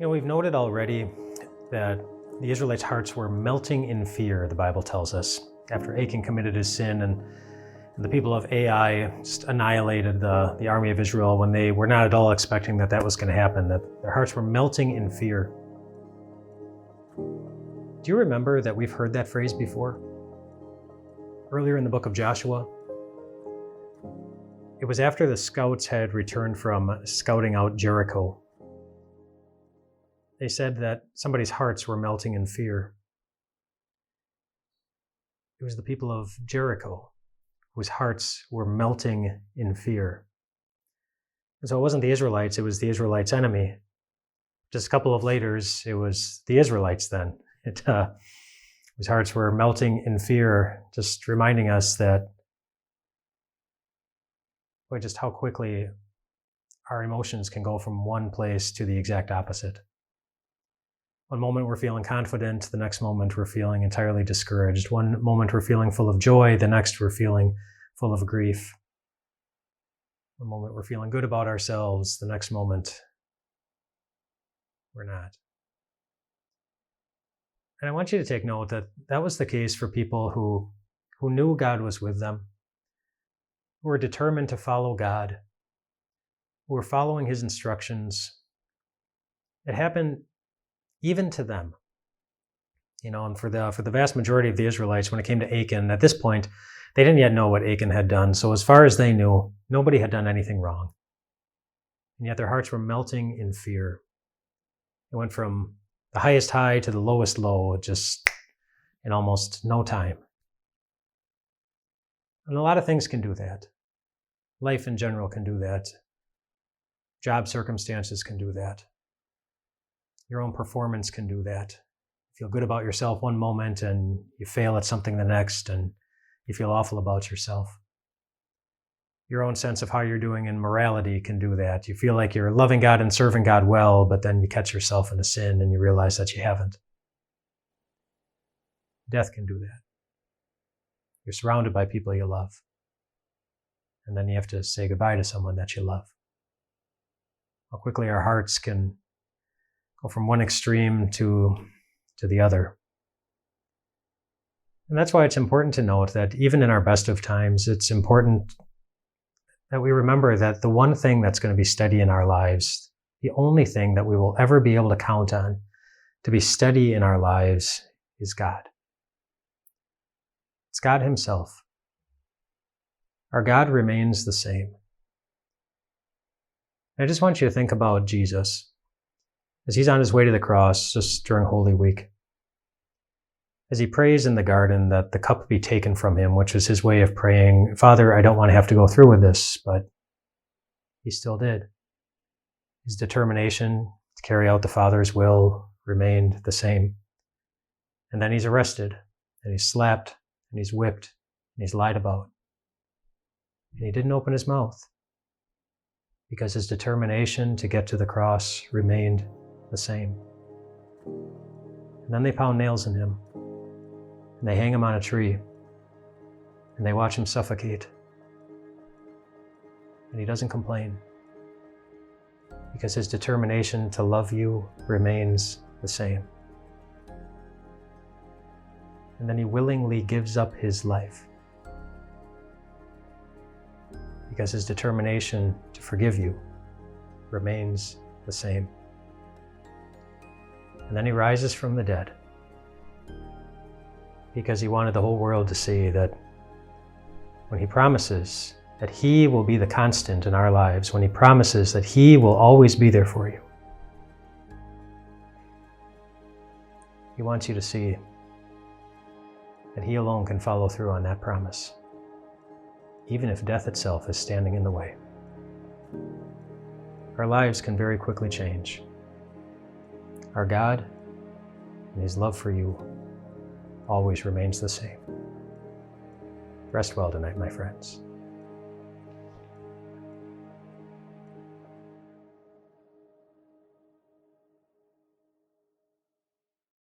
We've noted already that the Israelites' hearts were melting in fear, the Bible tells us, after Achan committed his sin and the people of Ai just annihilated the army of Israel when they were not at all expecting that was going to happen, that their hearts were melting in fear. Do you remember that we've heard that phrase before? Earlier in the book of Joshua, it was after the scouts had returned from scouting out Jericho. They said that somebody's hearts were melting in fear. It was the people of Jericho whose hearts were melting in fear. And so it wasn't the Israelites, it was the Israelites' enemy. Just a couple of laters, it was the Israelites then. Whose hearts were melting in fear, just reminding us that, boy, just how quickly our emotions can go from one place to the exact opposite. One moment we're feeling confident, the next moment we're feeling entirely discouraged. One moment we're feeling full of joy, the next we're feeling full of grief. One moment we're feeling good about ourselves, the next moment we're not. And I want you to take note that that was the case for people who knew God was with them, who were determined to follow God, who were following his instructions. It happened even to them. And for the vast majority of the Israelites, when it came to Achan, at this point, they didn't yet know what Achan had done. So as far as they knew, nobody had done anything wrong. And yet their hearts were melting in fear. It went from the highest high to the lowest low, just in almost no time. And a lot of things can do that. Life in general can do that. Job circumstances can do that. Your own performance can do that. You feel good about yourself one moment and you fail at something the next and you feel awful about yourself. Your own sense of how you're doing in morality can do that. You feel like you're loving God and serving God well, but then you catch yourself in a sin and you realize that you haven't. Death can do that. You're surrounded by people you love. And then you have to say goodbye to someone that you love. How quickly our hearts can go from one extreme to the other. And that's why it's important to note that even in our best of times, it's important that we remember that the one thing that's going to be steady in our lives, the only thing that we will ever be able to count on to be steady in our lives is God. It's God himself. Our God remains the same. I just want you to think about Jesus as he's on his way to the cross just during Holy Week. As he prays in the garden that the cup be taken from him, which was his way of praying, Father, I don't want to have to go through with this, but he still did. His determination to carry out the Father's will remained the same. And then he's arrested, and he's slapped, and he's whipped, and he's lied about. And he didn't open his mouth because his determination to get to the cross remained the same. And then they pound nails in him, and they hang him on a tree, and they watch him suffocate. And he doesn't complain because his determination to love you remains the same. And then he willingly gives up his life because his determination to forgive you remains the same. And then he rises from the dead because he wanted the whole world to see that when he promises that he will be the constant in our lives, when he promises that he will always be there for you, he wants you to see that he alone can follow through on that promise, even if death itself is standing in the way. Our lives can very quickly change. Our God and his love for you always remains the same. Rest well tonight, my friends.